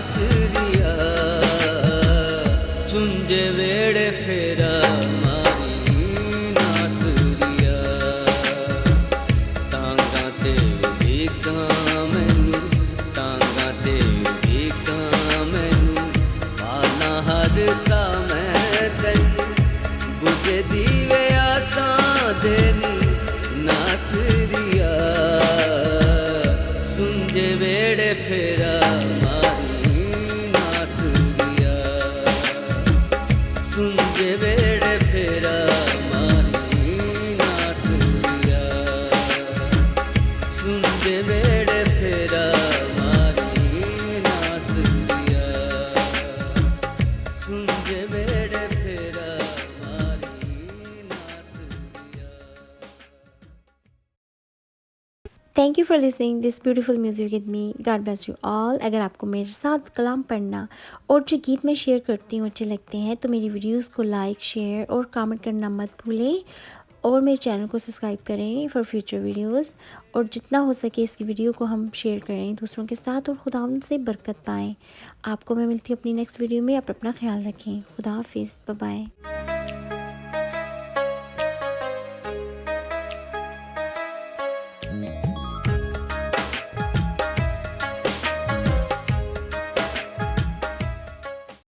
नासरिया चुंजे वेड़े फेरा मारी नासरिया तांगा ते देखा मैनू तांगा ते देखा मैनू पाला हर सा मैं तैनू बुझे दीवे आसां देनी नासरिया सुंजे वेड़े फेरा मारी नासरिया सुंजे वेड़े फेरा मारी नासरिया सुंजे वेड़े फेरा मारी नासरिया सुंजे वेड़े फेरा मारी नासरिया। Thank you for listening this beautiful music with me. God bless you all. अगर आपको मेरे साथ कलाम पढ़ना और जो गीत मैं शेयर करती हूँ अच्छे लगते हैं तो मेरी वीडियोस को लाइक शेयर और कमेंट करना मत भूलें और मेरे चैनल को सब्सक्राइब करें फॉर फ्यूचर वीडियोस। और जितना हो सके इसकी वीडियो को हम शेयर करें दूसरों के साथ और खुदावंद से बरकत पाएँ। आपको मैं मिलती हूँ अपनी नेक्स्ट वीडियो में। आप अपना ख्याल रखें। खुदा हाफिज़। Bye bye.